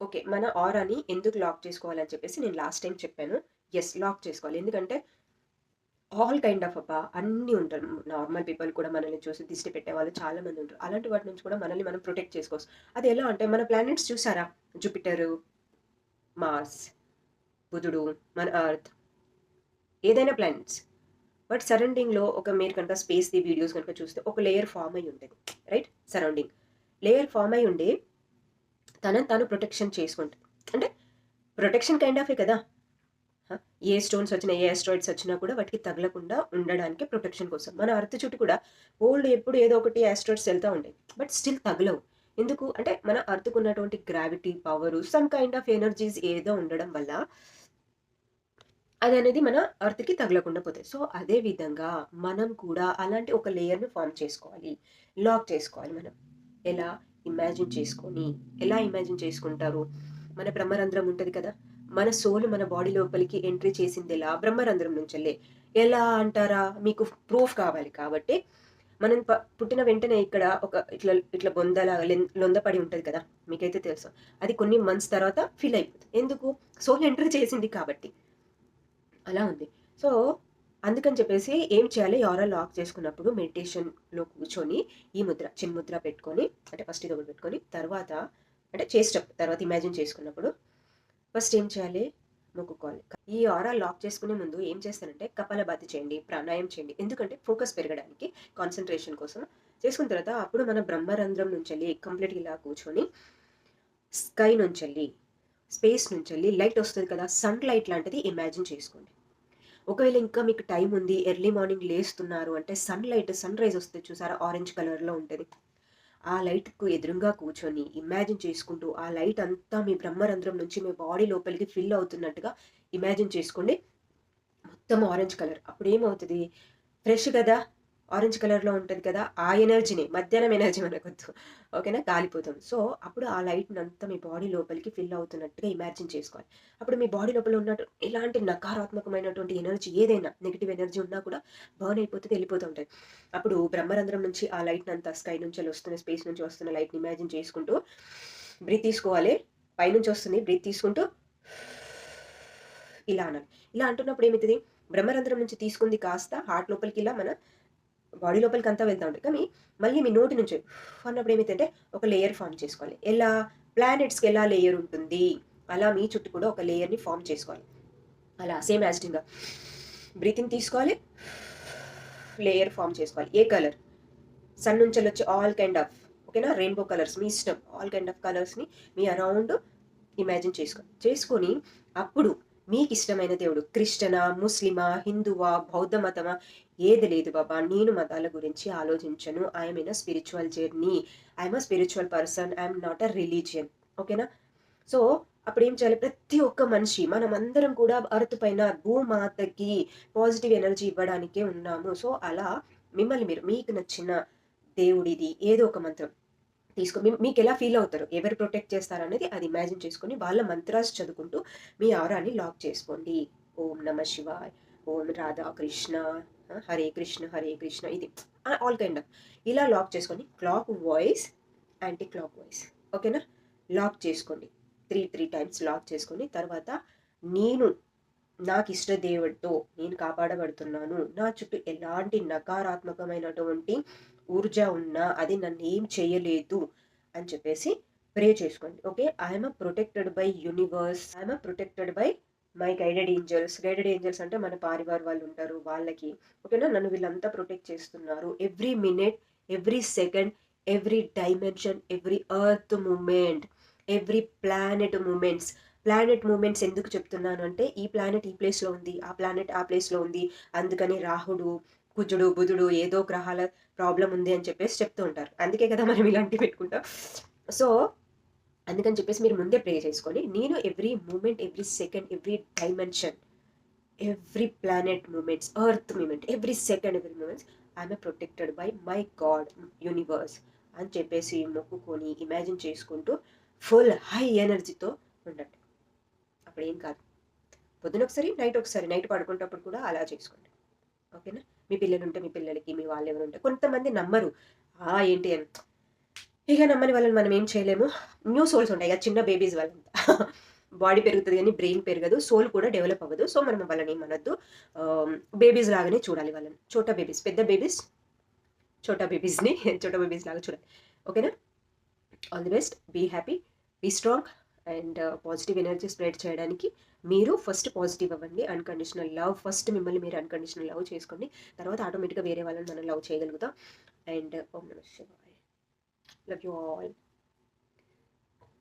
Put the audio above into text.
Okay. మన ఆరాని ఎందుకు lock చేసుకోవాలని చెప్పేసి నేను లాస్ట్ టైమ్ చెప్పాను. యెస్. లాక్ చేసుకోవాలి. ఎందుకంటే ఆల్ కైండ్ ఆఫ్ అబ్బా! అన్నీ ఉంటారు. నార్మల్ పీపుల్ కూడా మనల్ని చూసి దిష్టి పెట్టేవాళ్ళు చాలా మంది ఉంటారు. అలాంటి వాటి నుంచి కూడా మనల్ని మనం ప్రొటెక్ట్ చేసుకోవచ్చు. అది ఎలా అంటే మన ప్లానెట్స్ చూసారా? జూపిటరు, మార్స్, బుధుడు, మన ఎర్త్ ఏదైనా ప్లానెట్స్. బట్ సరౌండింగ్‌లో మీరు కనుక స్పేస్‌ది వీడియోస్ గనుక చూస్తే ఒక లేయర్ ఫార్మ్ అయ్యి ఉంటది. రైట్? సరౌండింగ్. లేయర్ ఫార్మ్ అయ్యి ఉండి తనని తాను ప్రొటెక్షన్ చేసుకుంటది. అంటే ప్రొటెక్షన్ కైండ్ ఆఫే కదా! ఆ! ఏ స్టోన్స్ వచ్చినా, ఏ అస్టెరాయిడ్స్ వచ్చినా కూడా వాటికి తగలకుండా ఉండడానికి ప్రొటెక్షన్ కోసం. మన అర్త్ చుట్టూ కూడా ఎప్పుడు ఏదో ఒకటి అస్టెరాయిడ్స్ ఎళ్తా ఉంటాయి. బట్ స్టిల్ తగలవు. ఎందుకు అంటే మన అర్త్‌కున్నటువంటి gravity power, some kind of energies ఏదో ఉండడం వల్ల అదనేది మన అర్త్‌కి తగలకుండా పోతాయి. సో, అదే విధంగా మనం కూడా అలాంటి ఒక లేయర్‌ని ఫార్మ్ చేసుకోవాలి. లాక్ చేసుకోవాలి మనం. ఎలా? ఇమాజిన్ చేసుకొని. ఎలా ఇమాజిన్ చేసుకుంటారు? మన బ్రహ్మరంధ్రం ఉంటది కదా! మన సోల్ మన బాడీ లోపలికి ఎంట్రీ చేసిందెలా? బ్రహ్మరంధ్రం నుంచెల్లే. ఎలా అంటారా? మీకు ప్రూఫ్ కావాలి కాబట్టి, మనం పుట్టిన వెంటనే ఇక్కడ ఒక ఇట్లా ఇట్లా బొందలాగా లొందపడి ఉంటది కదా! మీకైతే తెలుసు. అది కొన్ని మంత్స్ తర్వాత ఫిల్ అయిపోతది. ఎందుకు? సోల్ ఎంటర్ చేసింది కాబట్టి. అలా ఉంది. సో, అందుకని చెప్పేసి ఏం చేయాలి, ఆరా లాక్ చేసుకున్నప్పుడు మెడిటేషన్‌లో కూర్చొని ఈ ముద్ర, చిన్ముద్ర పెట్టుకొని అంటే ఫస్ట్ ఇదొకటి పెట్టుకొని తర్వాత అంటే చేసేటప్పుడు తర్వాత ఇమాజిన్ చేసుకున్నప్పుడు ఫస్ట్ ఏం చేయాలి? మొక్కుకోవాలి. ఈ ఆరా లాక్ చేసుకునే ముందు ఏం చేస్తానంటే కపాలభాతి చేయండి, ప్రాణాయామం చేయండి. ఎందుకంటే ఫోకస్ పెరగడానికి, కాన్సంట్రేషన్ కోసం. చేసుకున్న తర్వాత అప్పుడు మన బ్రహ్మరంధ్రం నుంచెల్లి కంప్లీట్‌గా ఇలా కూర్చొని స్కై నుంచెల్లి, స్పేస్ నుంచెల్లి లైట్ వస్తది కదా! సన్ లైట్ లాంటిది ఇమాజిన్ చేసుకోండి. ఒకవేళ ఇంకా మీకు టైం ఉంది, ఎర్లీ మార్నింగ్ లేస్తున్నారు అంటే సన్‌లైట్, సన్‌రైజ్ వస్తది చూసారా? ఆరెంజ్ కలర్‌లో ఉంటది. ఆ లైట్‌కు ఎదురుంగా కూర్చొని ఇమాజిన్ చేసుకుంటూ, ఆ లైట్ అంతా మీ బ్రహ్మరంధ్రం నుంచి మీ బాడీ లోపలికి ఫిల్ అవుతున్నట్టుగా ఇమాజిన్ చేసుకోండి. మొత్తం ఆరెంజ్ కలర్. అప్పుడేమవుతది, ఫ్రెష్ గదా! ఆరెంజ్ కలర్‌లో ఉంటది కదా! ఆ ఎనర్జీని మధ్యాహ్నం ఎనర్జీ మనకొద్దు. ఓకేనా? కాలిపోతాం. సో, అప్పుడు ఆ లైట్‌నంతా మీ బాడీ లోపలికి ఫిల్ అవుతున్నట్టుగా ఇమాజిన్ చేసుకోవాలి. అప్పుడు మీ బాడీ లోపల ఉన్నట్టు ఎలాంటి నకారాత్మకమైనటువంటి ఎనర్జీ ఏదైనా నెగెటివ్ ఎనర్జీ ఉన్నా కూడా బర్న్ అయిపోతది, ఎళ్ళిపోతూ ఉంటది. అప్పుడు బ్రహ్మరంధ్రం నుంచి ఆ లైట్‌నంతా స్కై నుంచెల్లి వస్తున్న, స్పేస్ నుంచి వస్తున్న లైట్‌ని ఇమాజిన్ చేసుకుంటూ బ్రీత్ తీసుకోవాలి. పైనుంచి వస్తుంది. బ్రీత్ తీసుకుంటూ ఇలా అనాలి. ఇలా అంటున్నప్పుడు ఏమైతది, బ్రహ్మరంధ్రం నుంచి తీసుకుంది కాస్త హార్ట్ లోపలికి ఇలా మన బాడీ లోపలికంతా వెళ్తా ఉంటది. కానీ మళ్ళీ మీ నోటి నుంచి అన్నప్పుడు ఏమైద్దంటే ఒక లేయర్ ఫార్మ్ చేసుకోవాలి. ఎలా? ప్లానెట్స్‌కి ఎలా లేయర్ ఉంటుంది, అలా మీ చుట్టూ కూడా ఒక లేయర్‌ని ఫార్మ్ చేసుకోవాలి. అలా సేమ్ యాజ్ ఇట్ ఈస్‌గా బ్రీతింగ్ తీసుకోవాలి. లేయర్ ఫార్మ్ చేసుకోవాలి. ఏ కలర్? సన్ నుంచెల్లొచ్చే ఆల్ కైండ్ ఆఫ్ ఓకేనా? రెయిన్‌బో కలర్స్ మీ ఇష్టం. ఆల్ కైండ్ ఆఫ్ కలర్స్‌ని మీ అరౌండ్ ఇమాజిన్ చేసుకోండి. చేసుకొని అప్పుడు మీకిష్టమైన దేవుడు క్రిస్టియనా, ముస్లిమా, హిందువా, బౌద్ధ మతమా ఏది లేదు బాబా. నేను మతాల గురించి ఆలోచించను. I am in a spiritual journey. I am a spiritual person. I am not a religion. ఓకేనా? సో, అప్పుడేం చేయాలి, ప్రతి ఒక్క మనిషి మనమందరం కూడా అర్త్ పైన భూమాతకి పాజిటివ్ ఎనర్జీ ఇవ్వడానికే ఉన్నాము. సో, అలా మిమ్మల్ని మీరు మీకు నచ్చిన దేవుడిది ఏదో ఒక మంత్రం మీకెలా ఫీల్ అవుతారు? ఎవరు ప్రొటెక్ట్ చేస్తారనేది అది ఇమాజిన్ చేసుకొని, వాళ్ళ మంత్రాస్ చదువుకుంటూ మీ ఆరాని లాక్ చేసుకోండి. ఓం నమ శివాయ్, ఓం రాధా కృష్ణ, హరే కృష్ణ ఇది ఆల్ కైండ్ ఆఫ్ ఇలా లాక్ చేసుకొని clockwise, anti clockwise ఓకేనా? లాక్ చేసుకోండి. 3 టైమ్స్ లాక్ చేసుకొని తర్వాత నేను నాకిష్ట దేవుడితో నేను కాపాడబడుతున్నాను. నా చుట్టూ ఎలాంటి నకారాత్మకమైనటువంటి ఊర్జ ఉన్నా అది నన్నేం చేయలేదు అని చెప్పేసి ప్రే చేసుకోండి. Okay. I am protected by universe. I am protected by my guided angels. Guided angels అంటే మన పారివార్ వాళ్ళుంటారు వాళ్ళకి. ఓకేనా. నన్ను వీళ్ళంతా ప్రొటెక్ట్ చేస్తున్నారు. Every minute, every second, every dimension, every earth movement, every planet movements. Planet movements ఎందుకు చెప్తున్నాను అంటే, ఈ ప్లానెట్ ఈ ప్లేస్‌లో ఉంది. ఆ ప్లానెట్ ఆ ప్లేస్‌లో ఉంది. అందుకని రాహుడు, కుజుడు, బుధుడు ఏదో గ్రహాల ప్రాబ్లమ్ ఉంది అని చెప్పేసి చెప్తూ ఉంటారు. అందుకే కదా మనం ఇలాంటివి పెట్టుకుంటాం. సో, అందుకని చెప్పేసి మీరు ముందే ప్రే చేసుకొని, నేను every movement, every second, every dimension, every planet movements, earth movement, every second, every movements I am protected by my God universe అని చెప్పేసి మొక్కుకొని, ఇమాజిన్ చేసుకుంటూ ఫుల్ హై ఎనర్జీతో ఉండండి. అప్పుడేం కాదు. పొద్దున ఒకసారి, నైట్ ఒకసారి. నైట్ పడుకునేటప్పుడు కూడా అలా చేసుకోండి. ఓకేనా? మీ పిల్లలుంటే మీ పిల్లలకి, మీ వాళ్ళెవరుంటే కొంతమంది నమ్మరు. ఏంటి అని. ఇక నమ్మని వాళ్ళని మనం ఏం చేయలేము. న్యూ సోల్స్ ఉంటాయి కదా! చిన్న బేబీస్ వాళ్ళంతా. బాడీ పెరుగుతది గానీ బ్రెయిన్ పెరగదు. సోల్ కూడా డెవలప్ అవ్వదు. సో, మనం వాళ్ళని ఏమనొద్దు. బేబీస్ లాగానే చూడాలి వాళ్ళని. చోటా బేబీస్, పెద్ద బేబీస్ చోటా బేబీస్‌ని చోటా బేబీస్ లాగా చూడాలి. ఓకేనా? All the best. Be happy. Be strong. And positive energy spread చేయడానికి మీరు ఫస్ట్ పాజిటివ్ అవ్వండి. అన్‌కండిషనల్ లవ్ ఫస్ట్ మిమ్మల్ని మీరు అన్‌కండిషనల్ లవ్ చేసుకోండి. తర్వాత ఆటోమేటిక్‌గా వేరే వాళ్ళని మనం లవ్ చేయగలుగుతాం. అండ్ ఓం నమః శివాయ. Love you all.